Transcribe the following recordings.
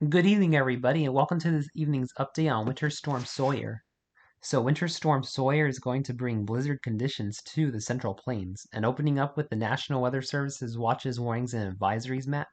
Good evening, everybody, and welcome to this evening's update on Winter Storm Sawyer. So, Winter Storm Sawyer is going to bring blizzard conditions to the Central Plains, and opening up with the National Weather Service's watches, warnings, and advisories map.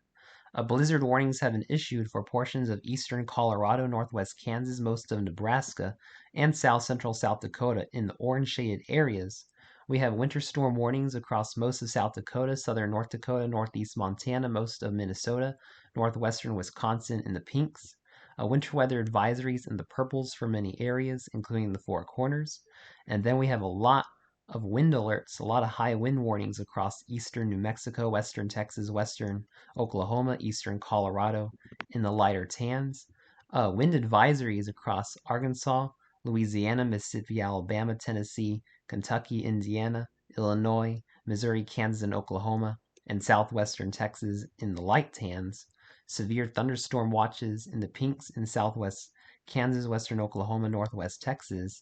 Blizzard warnings have been issued for portions of eastern Colorado, northwest Kansas, most of Nebraska, and south central South Dakota in the orange shaded areas. We have winter storm warnings across most of South Dakota, southern North Dakota, northeast Montana, most of Minnesota, northwestern Wisconsin in the pinks. Winter weather advisories in the purples for many areas, including the Four Corners. And then we have a lot of wind alerts, a lot of high wind warnings across eastern New Mexico, western Texas, western Oklahoma, eastern Colorado in the lighter tans. Wind advisories across Arkansas, Louisiana, Mississippi, Alabama, Tennessee, Kentucky, Indiana, Illinois, Missouri, Kansas, and Oklahoma, and southwestern Texas in the light tans. Severe thunderstorm watches in the pinks in southwest Kansas, western Oklahoma, northwest Texas.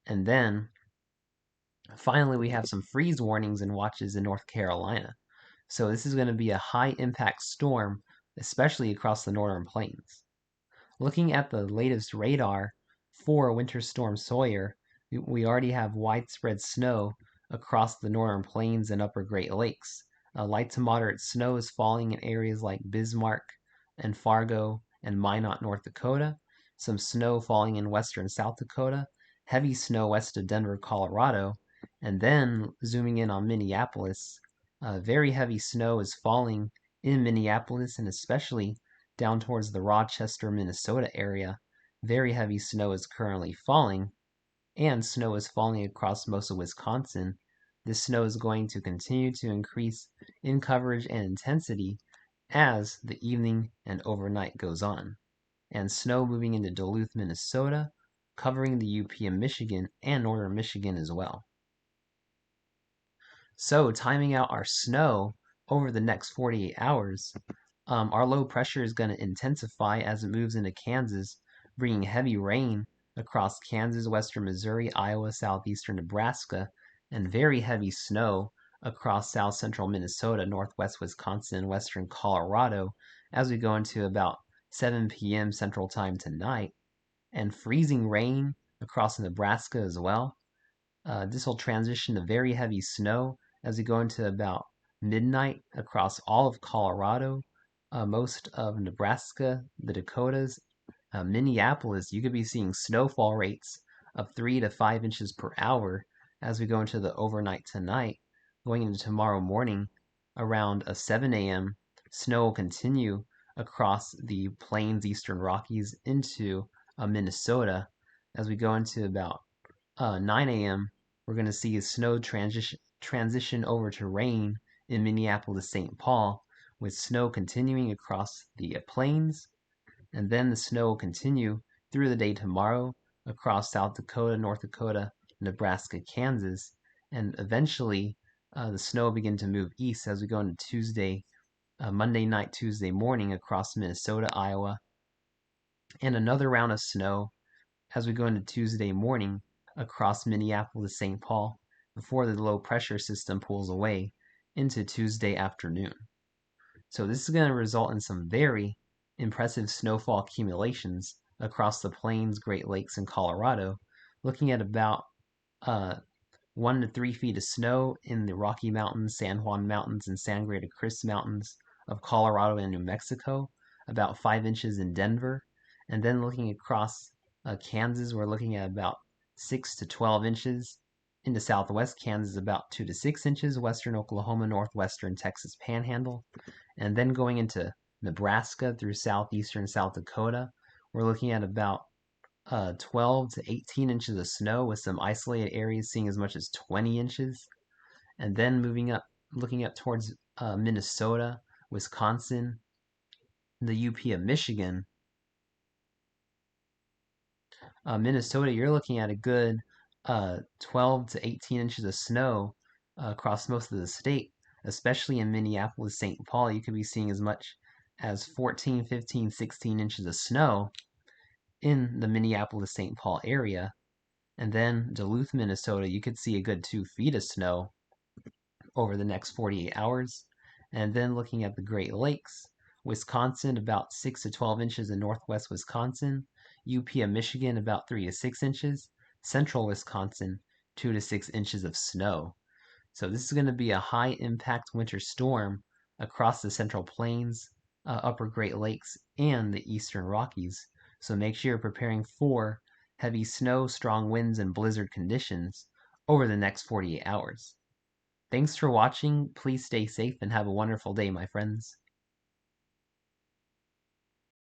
And then finally, we have some freeze warnings and watches in North Carolina. So this is going to be a high impact storm, especially across the northern plains. Looking at the latest radar for Winter Storm Sawyer, we already have widespread snow across the northern plains and upper Great Lakes. Light to moderate snow is falling in areas like Bismarck and Fargo and Minot, North Dakota. Some snow falling in western South Dakota. Heavy snow west of Denver, Colorado. And then zooming in on Minneapolis, very heavy snow is falling in Minneapolis and especially down towards the Rochester, Minnesota area. Very heavy snow is currently falling, and snow is falling across most of Wisconsin. This snow is going to continue to increase in coverage and intensity as the evening and overnight goes on. And snow moving into Duluth, Minnesota, covering the UP of Michigan and northern Michigan as well. So, timing out our snow over the next 48 hours, our low pressure is going to intensify as it moves into Kansas, bringing heavy rain across Kansas, western Missouri, Iowa, southeastern Nebraska, and very heavy snow across south central Minnesota, northwest Wisconsin, and western Colorado as we go into about 7 p.m. Central Time tonight, and freezing rain across Nebraska as well. This will transition to very heavy snow as we go into about midnight across all of Colorado, most of Nebraska, the Dakotas, Minneapolis. You could be seeing snowfall rates of 3 to 5 inches per hour as we go into the overnight tonight. Going into tomorrow morning around 7 a.m., snow will continue across the plains, eastern Rockies into Minnesota. As we go into about 9 a.m., we're going to see a snow transition over to rain in Minneapolis, St. Paul, with snow continuing across the plains. And then the snow will continue through the day tomorrow across South Dakota, North Dakota, Nebraska, Kansas. And eventually, the snow will begin to move east as we go into Tuesday, Monday night, Tuesday morning across Minnesota, Iowa. And another round of snow as we go into Tuesday morning across Minneapolis, St. Paul, before the low pressure system pulls away into Tuesday afternoon. So this is going to result in some very impressive snowfall accumulations across the plains, Great Lakes, and Colorado, looking at about 1 to 3 feet of snow in the Rocky Mountains, San Juan Mountains, and Sangre de Cristo Mountains of Colorado and New Mexico, about 5 inches in Denver, and then looking across Kansas, we're looking at about 6 to 12 inches. Into southwest Kansas, about 2 to 6 inches. Western Oklahoma, northwestern Texas Panhandle. And then going into Nebraska through southeastern South Dakota, we're looking at about 12 to 18 inches of snow, with some isolated areas seeing as much as 20 inches. And then moving up, looking up towards Minnesota, Wisconsin, the UP of Michigan. Minnesota, you're looking at a good 12 to 18 inches of snow across most of the state, especially in Minneapolis, St. Paul. You could be seeing as much as 14, 15, 16 inches of snow in the Minneapolis, St. Paul area. And then Duluth, Minnesota, you could see a good 2 feet of snow over the next 48 hours. And then looking at the Great Lakes, Wisconsin, about 6 to 12 inches in northwest Wisconsin. UP of Michigan, about 3 to 6 inches. Central Wisconsin, 2 to 6 inches of snow. So this is going to be a high impact winter storm across the Central Plains, Upper Great Lakes, and the Eastern Rockies. So make sure you're preparing for heavy snow, strong winds, and blizzard conditions over the next 48 hours. Thanks for watching. Please stay safe and have a wonderful day, my friends.